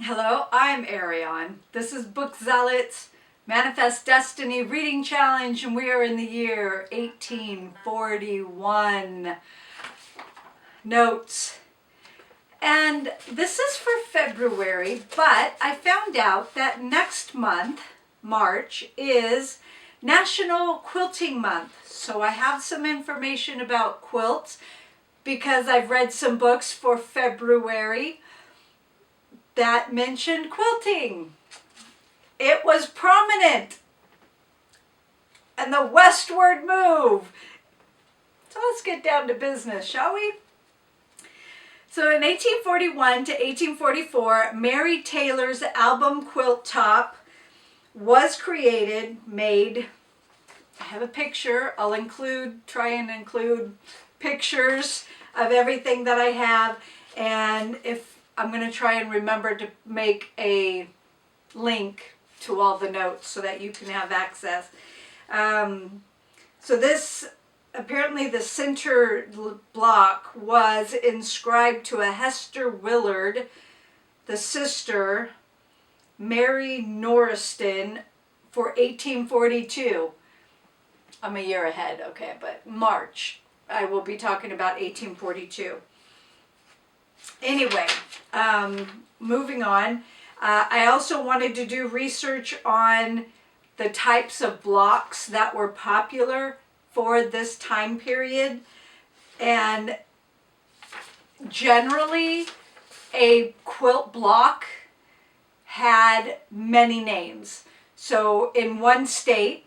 Hello, I'm Ariane. This is Book Zealots Manifest Destiny Reading Challenge, and we are in the year 1841. Notes. And this is for February, but I found out that next month, March, is National Quilting Month. So I have some information about quilts because I've read some books for February that mentioned quilting. It was prominent and the westward move. So let's get down to business, shall we? So in 1841 to 1844, Mary Taylor's album quilt top was created, made. I have a picture. I'll try and include pictures of everything that I have. And if I'm going to try and remember to make a link to all the notes so that you can have access. So this, apparently the center block was inscribed to a Hester Willard, the sister, Mary Norriston, for 1842. I'm a year ahead, okay, but March. I will be talking about 1842. Anyway, moving on. I also wanted to do research on the types of blocks that were popular for this time period. And generally, a quilt block had many names. So in one state,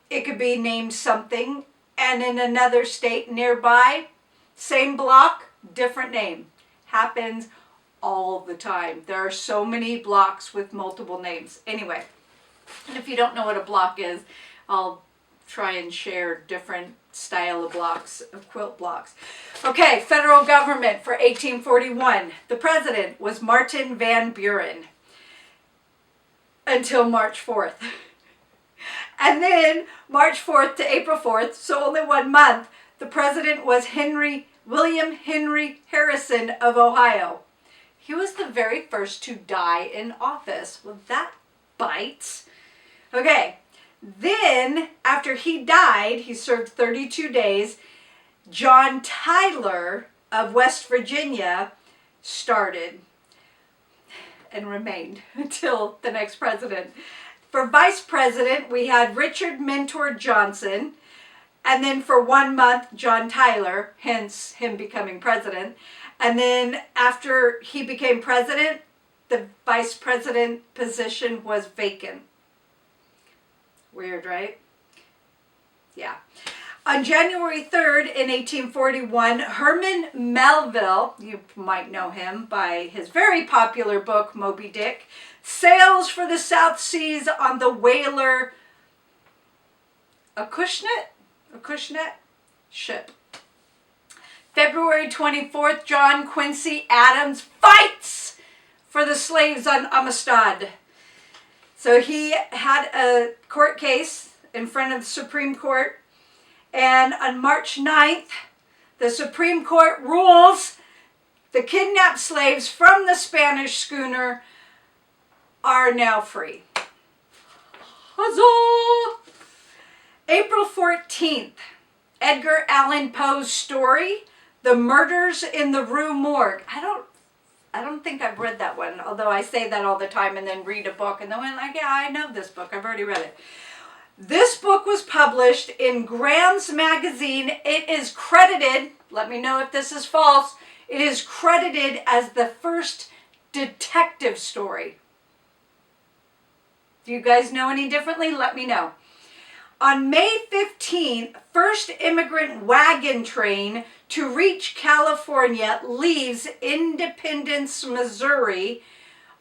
it could be named something, and in another state nearby, same block, different name. Happens all the time. There are so many blocks with multiple names. Anyway, and if you don't know what a block is, I'll try and share different style of blocks, of quilt blocks. Okay, federal government for 1841. The president was Martin Van Buren until March 4th. And then March 4th to April 4th, so only 1 month, the president was William Henry Harrison of Ohio. He was the very first to die in office. Well, that bites. Okay, then after he died, he served 32 days, John Tyler of West Virginia started and remained until the next president. For vice president, we had Richard Mentor Johnson. And then for 1 month, John Tyler, hence him becoming president. And then after he became president, the vice president position was vacant. Weird, right? Yeah. On January 3rd in 1841, Herman Melville, you might know him by his very popular book, Moby Dick, sails for the South Seas on the whaler Acushnet ship. February 24th, John Quincy Adams fights for the slaves on Amistad. So he had a court case in front of the Supreme Court, and on March 9th, the Supreme Court rules the kidnapped slaves from the Spanish schooner are now free. Huzzah! April 14th, Edgar Allan Poe's story, The Murders in the Rue Morgue. I don't think I've read that one, although I say that all the time and then read a book and then I'm like, yeah, I know this book. I've already read it. This book was published in Graham's magazine. It is credited, let me know if this is false, it is credited as the first detective story. Do you guys know any differently? Let me know. On May 15th, first immigrant wagon train to reach California leaves Independence, Missouri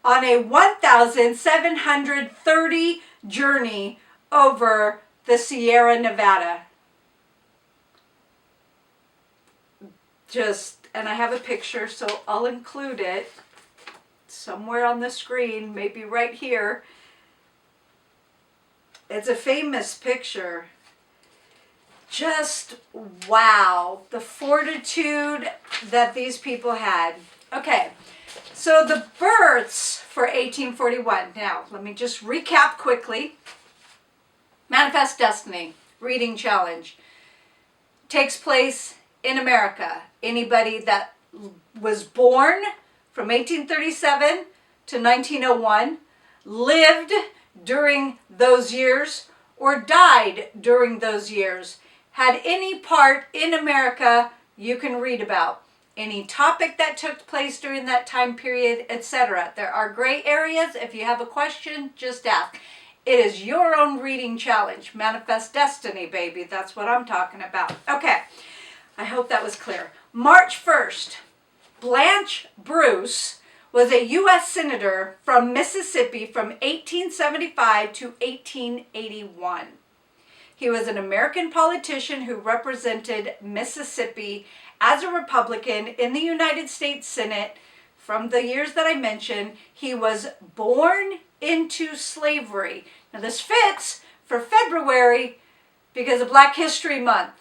on a 1,730 journey over the Sierra Nevada. And I have a picture, so I'll include it somewhere on the screen, maybe right here. It's a famous picture. Just wow, the fortitude that these people had. Okay, so the births for 1841. Now, let me just recap quickly. Manifest Destiny, reading challenge. Takes place in America. Anybody that was born from 1837 to 1901, lived during those years, or died during those years, had any part in America you can read about. Any topic that took place during that time period, etc. There are gray areas. If you have a question, just ask. It is your own reading challenge. Manifest Destiny, baby. That's what I'm talking about. Okay. I hope that was clear. March 1st, Blanche Bruce was a U.S. Senator from Mississippi from 1875 to 1881. He was an American politician who represented Mississippi as a Republican in the United States Senate from the years that I mentioned. He was born into slavery. Now this fits for February because of Black History Month.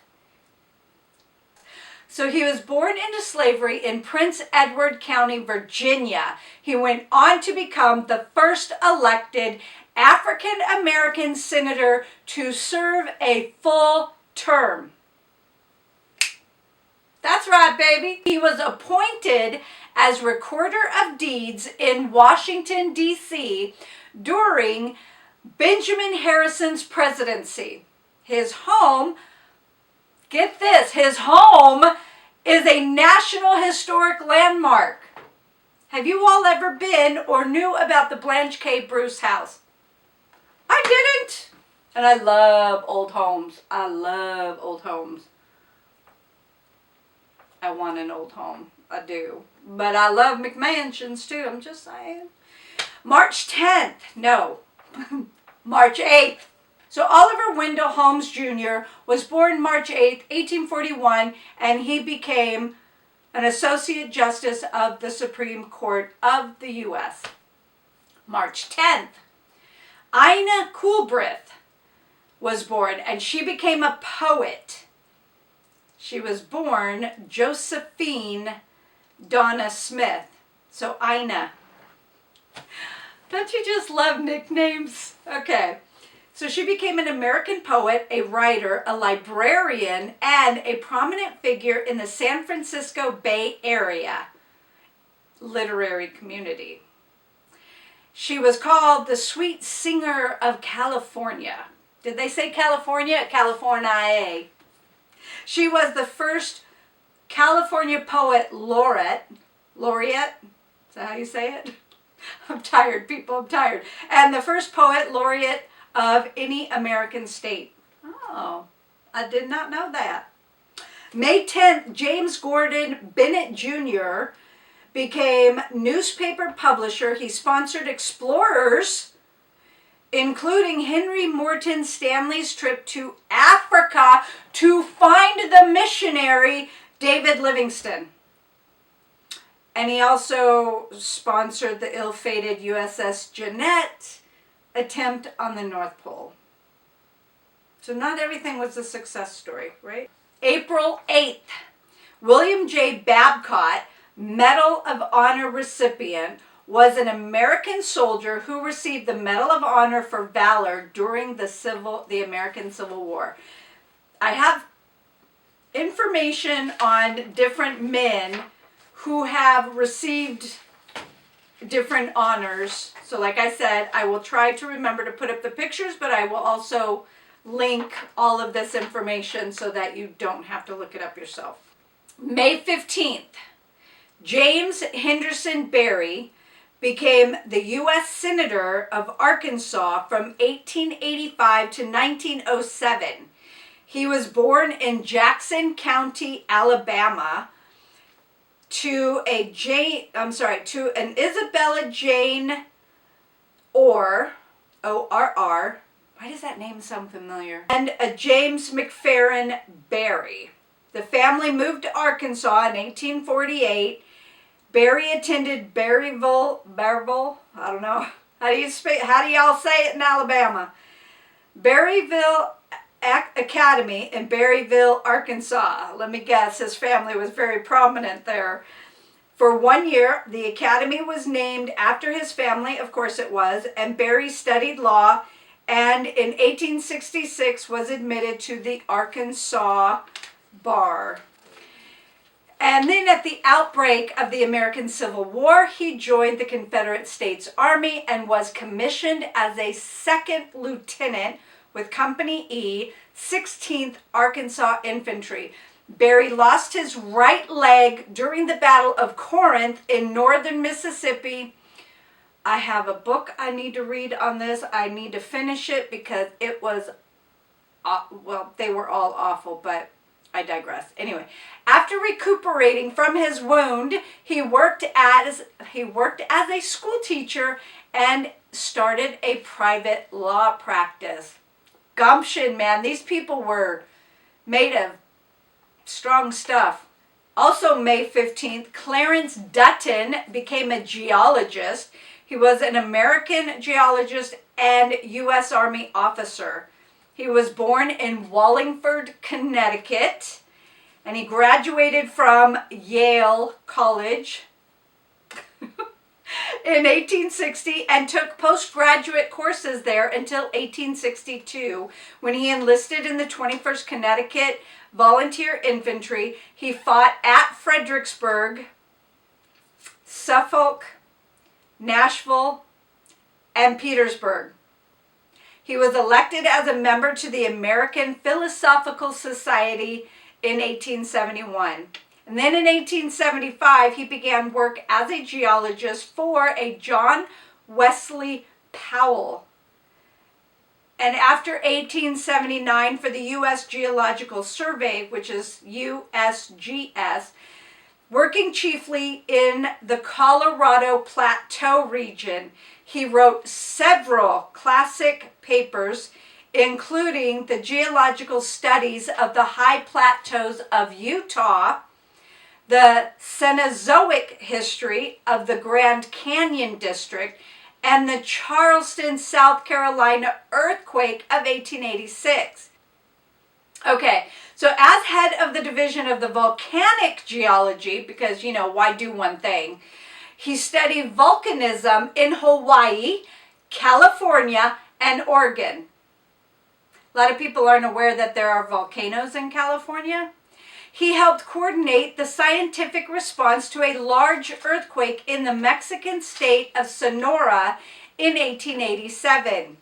So he was born into slavery in Prince Edward County, Virginia. He went on to become the first elected African American senator to serve a full term. That's right, baby. He was appointed as Recorder of Deeds in Washington, D.C. during Benjamin Harrison's presidency. His home, get this, his home is a National Historic Landmark. Have you all ever been or knew about the Blanche K. Bruce house? I didn't. And I love old homes. I love old homes. I want an old home. I do. But I love McMansions too. I'm just saying. March 10th. No. March 8th. So Oliver Wendell Holmes Jr. was born March 8th, 1841, and he became an Associate Justice of the Supreme Court of the U.S. March 10th. Ina Coolbrith was born, and she became a poet. She was born Josephine Donna Smith. So Ina. Don't you just love nicknames? Okay. So she became an American poet, a writer, a librarian, and a prominent figure in the San Francisco Bay Area literary community. She was called the Sweet Singer of California. Did they say California? California. She was the first California poet laureate. Laureate? Is that how you say it? I'm tired, people. I'm tired. And the first poet laureate of any American state. Oh, I did not know that. May 10th, James Gordon Bennett Jr. became newspaper publisher. He sponsored explorers, including Henry Morton Stanley's trip to Africa to find the missionary David Livingstone. And he also sponsored the ill-fated USS Jeannette attempt on the North Pole. So not everything was a success story, right? April 8th, William J. Babcock, Medal of Honor recipient, was an American soldier who received the Medal of Honor for valor during the American Civil War. I have information on different men who have received different honors. So like I said, I will try to remember to put up the pictures, but I will also link all of this information so that you don't have to look it up yourself. May 15th, James Henderson Berry became the U.S. Senator of Arkansas from 1885 to 1907. He was born in Jackson County, Alabama, to an Isabella Jane Orr, O-R-R. Why does that name sound familiar? And a James McFerrin Berry. The family moved to Arkansas in 1848. Berry attended Berryville, I don't know. How do y'all say it in Alabama? Berryville Academy in Berryville, Arkansas. Let me guess, his family was very prominent there. For 1 year, the academy was named after his family, of course it was, and Barry studied law, and in 1866 was admitted to the Arkansas bar. And then at the outbreak of the American Civil War, he joined the Confederate States Army and was commissioned as a second lieutenant with Company E, 16th Arkansas Infantry. Barry lost his right leg during the Battle of Corinth in northern Mississippi. I have a book I need to read on this. I need to finish it because it was, well, they were all awful, but I digress. Anyway, after recuperating from his wound, he worked as a school teacher and started a private law practice. Gumption, man. These people were made of strong stuff. Also, May 15th, Clarence Dutton became a geologist. He was an American geologist and U.S. Army officer. He was born in Wallingford, Connecticut, and he graduated from Yale College in 1860 and took postgraduate courses there until 1862, when he enlisted in the 21st Connecticut Volunteer Infantry. He fought at Fredericksburg, Suffolk, Nashville, and Petersburg. He was elected as a member to the American Philosophical Society in 1871. And then in 1875, he began work as a geologist for a John Wesley Powell. And after 1879, for the U.S. Geological Survey, which is USGS, working chiefly in the Colorado Plateau region, he wrote several classic papers, including the geological studies of the high plateaus of Utah, the Cenozoic history of the Grand Canyon District, and the Charleston, South Carolina earthquake of 1886. Okay, so as head of the division of the volcanic geology, because, you know, why do one thing? He studied volcanism in Hawaii, California, and Oregon. A lot of people aren't aware that there are volcanoes in California. He helped coordinate the scientific response to a large earthquake in the Mexican state of Sonora in 1887.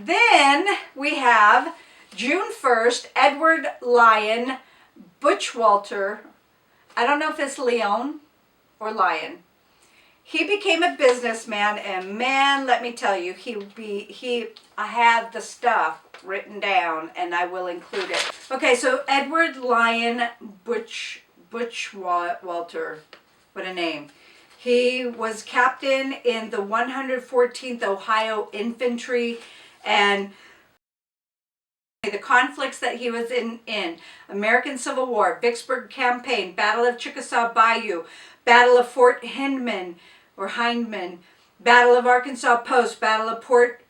Then we have June 1st, Edward Lyon Buchwalter. I don't know if it's Leon or Lyon. He became a businessman, and man, let me tell you, I have the stuff written down, and I will include it. Okay, so Edward Lyon Buchwalter, what a name. He was captain in the 114th Ohio Infantry, and the conflicts that he was in American Civil War, Vicksburg Campaign, Battle of Chickasaw Bayou, Battle of Fort Hindman, Battle of Arkansas Post, Battle of Port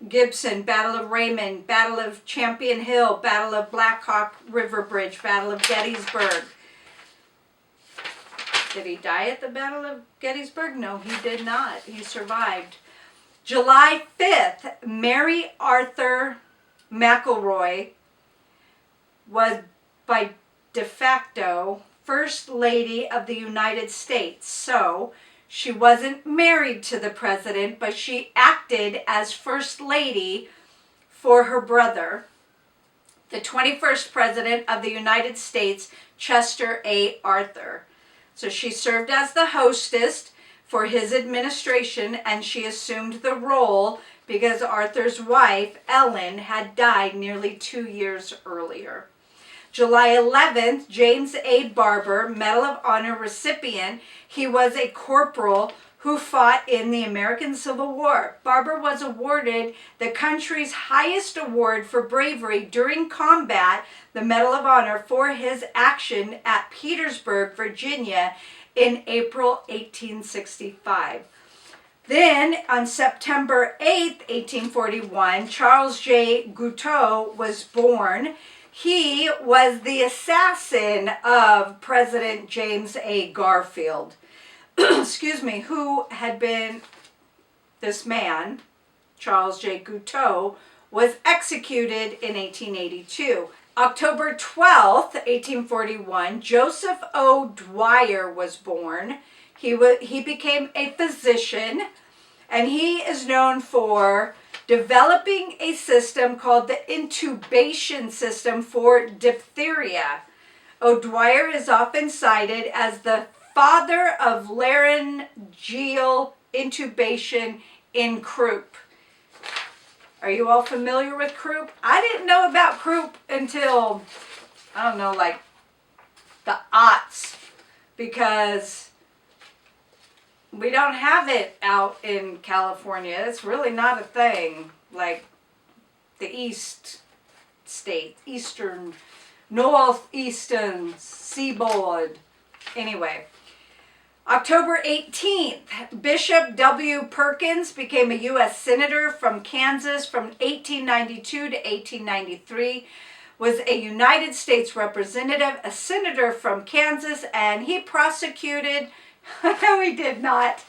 Gibson, Battle of Raymond, Battle of Champion Hill, Battle of Black Hawk River Bridge, Battle of Gettysburg. Did he die at the Battle of Gettysburg? No, he did not. He survived. July 5th, Mary Arthur McElroy was by de facto First Lady of the United States. So she wasn't married to the president, but she acted as First Lady for her brother, the 21st President of the United States, Chester A. Arthur. So she served as the hostess for his administration, and she assumed the role because Arthur's wife, Ellen, had died nearly 2 years earlier. July 11th, James A. Barber, Medal of Honor recipient. He was a corporal who fought in the American Civil War. Barber was awarded the country's highest award for bravery during combat, the Medal of Honor, for his action at Petersburg, Virginia in April 1865. Then, on September 8th, 1841, Charles J. Guiteau was born. He was the assassin of President James A. Garfield, excuse me, who had been, this man, Charles J. Guiteau, was executed in 1882. October 12th, 1841, Joseph O. Dwyer was born. He became a physician, and he is known for developing a system called the intubation system for diphtheria. O'Dwyer is often cited as the father of laryngeal intubation in croup. Are you all familiar with croup? I didn't know about croup until, I don't know, like the aughts, because we don't have it out in California. It's really not a thing like the East states, northeastern seaboard. Anyway. October 18th, Bishop W. Perkins became a U.S. Senator from Kansas from 1892 to 1893, was a United States Representative, a Senator from Kansas, and he prosecuted, no he did not,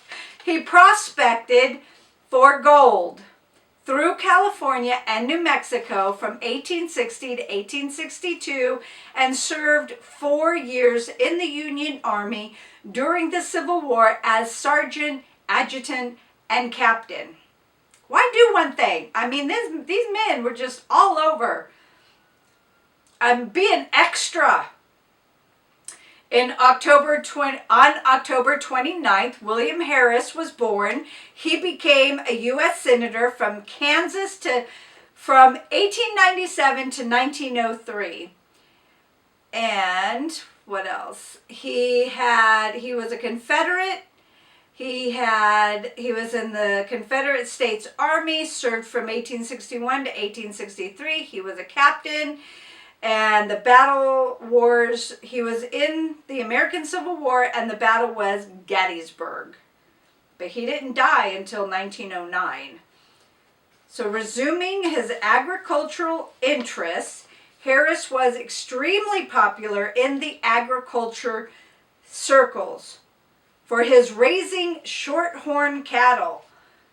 he prospected for gold through California and New Mexico from 1860 to 1862 and served 4 years in the Union Army during the Civil War as sergeant, adjutant, and captain. Why do one thing? I mean, these men were just all over. Being extra. On October 29th, William Harris was born. He became a U.S. Senator from Kansas from 1897 to 1903. And what else? He was a Confederate. He was in the Confederate States Army, served from 1861 to 1863. He was a captain. And the battle wars, he was in the American Civil War, and the battle was Gettysburg. But he didn't die until 1909. So resuming his agricultural interests, Harris was extremely popular in the agriculture circles for his raising shorthorn cattle.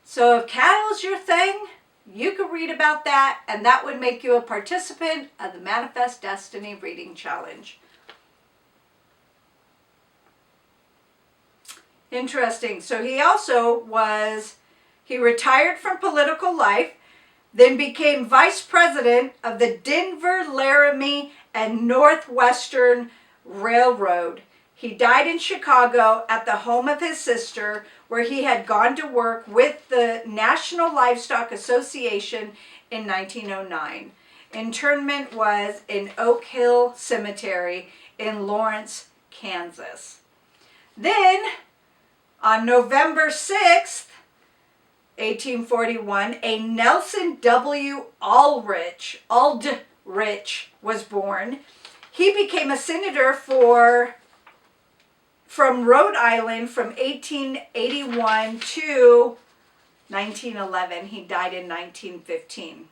So if cattle's your thing, you could read about that, and that would make you a participant of the Manifest Destiny Reading Challenge. Interesting. So he retired from political life, then became vice president of the Denver, Laramie, and Northwestern Railroad. He died in Chicago at the home of his sister, where he had gone to work with the National Livestock Association in 1909. Interment was in Oak Hill Cemetery in Lawrence, Kansas. Then, on November 6th, 1841, a Nelson W. Aldrich was born. He became a senator from Rhode Island from 1881 to 1911. He died in 1915.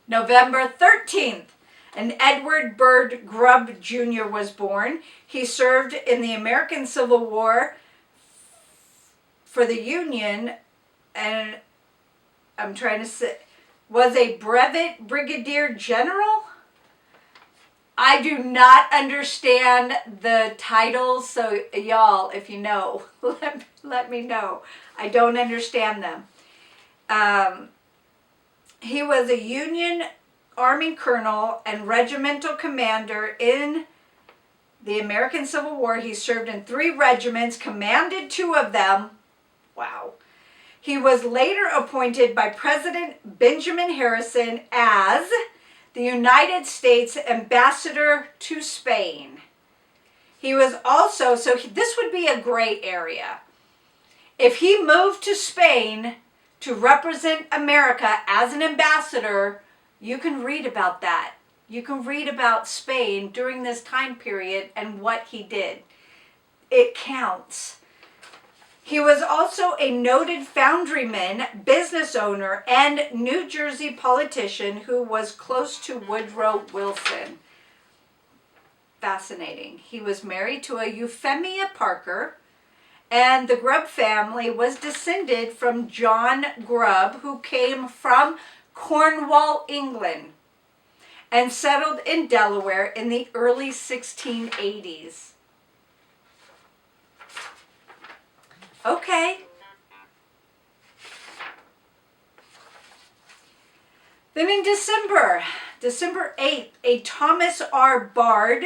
November 13th, an Edward Byrd Grubb Jr. was born. He served in the American Civil War for the Union, and was a brevet brigadier general. I do not understand the titles, so y'all, if you know, let me know. I don't understand them. He was a Union Army colonel and regimental commander in the American Civil War. He served in 3 regiments, commanded 2 of them. Wow. He was later appointed by President Benjamin Harrison as the United States ambassador to Spain. He was also, this would be a gray area. If he moved to Spain to represent America as an ambassador, you can read about that. You can read about Spain during this time period and what he did. It counts. He was also a noted foundryman, business owner, and New Jersey politician who was close to Woodrow Wilson. Fascinating. He was married to a Euphemia Parker, and the Grubb family was descended from John Grubb, who came from Cornwall, England, and settled in Delaware in the early 1680s. Okay. Then in December 8th, a Thomas R. Bard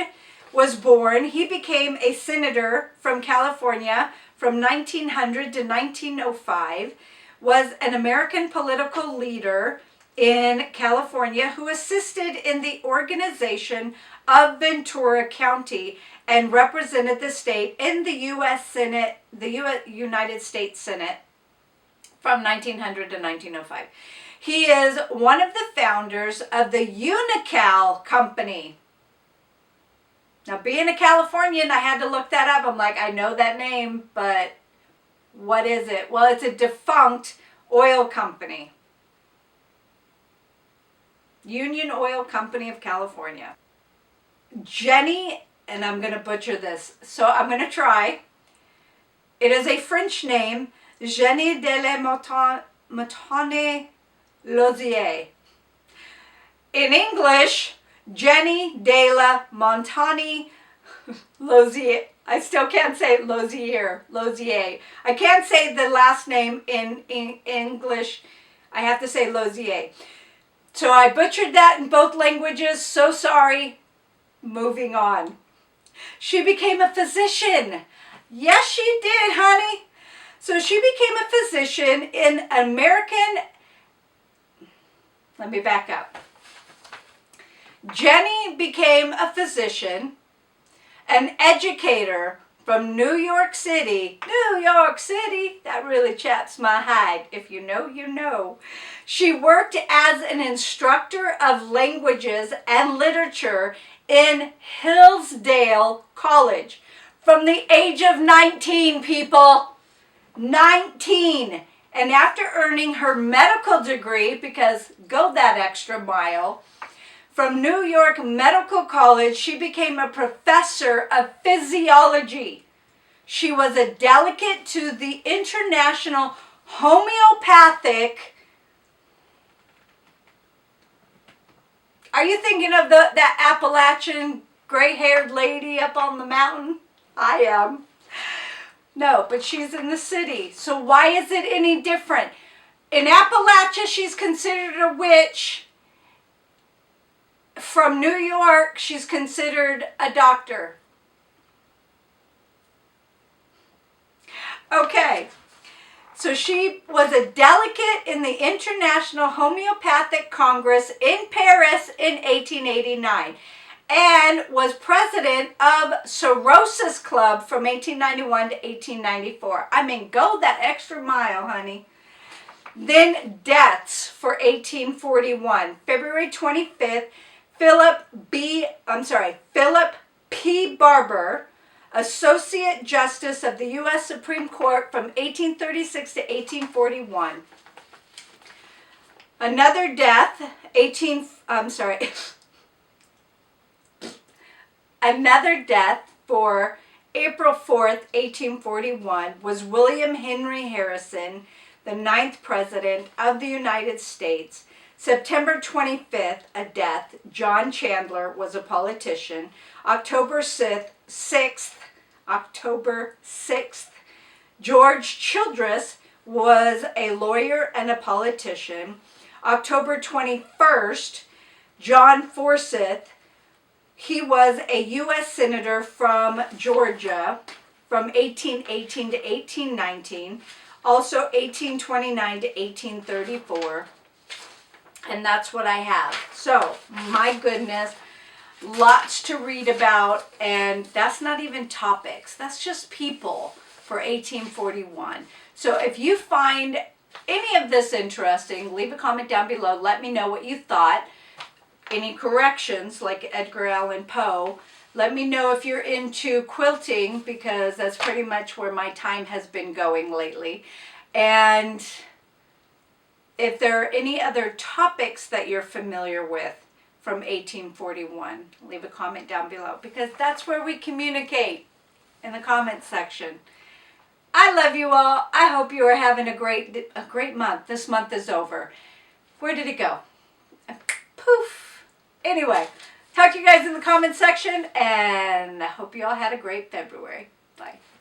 was born. He became a senator from California from 1900 to 1905, was an American political leader in California who assisted in the organization of Ventura County and represented the state in the U.S. Senate, the United States Senate from 1900 to 1905. He is one of the founders of the Unocal Company. Now, being a Californian, I had to look that up. I'm like, I know that name, but what is it? Well, it's a defunct oil company. Union Oil Company of California. Jenny, and I'm going to butcher this, so I'm going to try. It is a French name, Jenny de la Montagne Lozier. In English, Jenny de la Montagne Lozier. I still can't say Lozier. I can't say the last name in English. I have to say Lozier. So I butchered that in both languages. So sorry. Moving on. She became a physician. Yes, she did, honey. So she became a physician in American... Let me back up. Jenny became a physician, an educator from New York City. New York City, that really chaps my hide. If you know, you know. She worked as an instructor of languages and literature in Hillsdale College from the age of 19, people. 19. And after earning her medical degree, because go that extra mile, from New York Medical College, she became a professor of physiology. She was a delegate to the International Homeopathic... Are you thinking of that Appalachian gray-haired lady up on the mountain? I am. No, but she's in the city. So why is it any different? In Appalachia, she's considered a witch. From New York, she's considered a doctor. Okay. So she was a delegate in the International Homeopathic Congress in Paris in 1889 and was president of Cirrhosis Club from 1891 to 1894. I mean, go that extra mile, honey. Then deaths for 1841. February 25th, Philip P. Barber, Associate Justice of the U.S. Supreme Court from 1836 to 1841. Another death, Another death for April 4th, 1841 was William Henry Harrison, the 9th President of the United States. September 25th, a death. John Chandler was a politician. October 6th, George Childress was a lawyer and a politician. October 21st, John Forsyth, he was a U.S. Senator from Georgia from 1818 to 1819, also 1829 to 1834. And that's what I have. So, my goodness, lots to read about, and that's not even topics. That's just people for 1841. So if you find any of this interesting, leave a comment down below. Let me know what you thought. Any corrections, like Edgar Allan Poe, Let me know if you're into quilting, because that's pretty much where my time has been going lately. And if there are any other topics that you're familiar with from 1841, leave a comment down below, because that's where we communicate, in the comment section. I love you all. I hope you are having a great month. This month is over. Where did it go? Poof. Anyway, talk to you guys in the comment section, and I hope you all had a great February. Bye.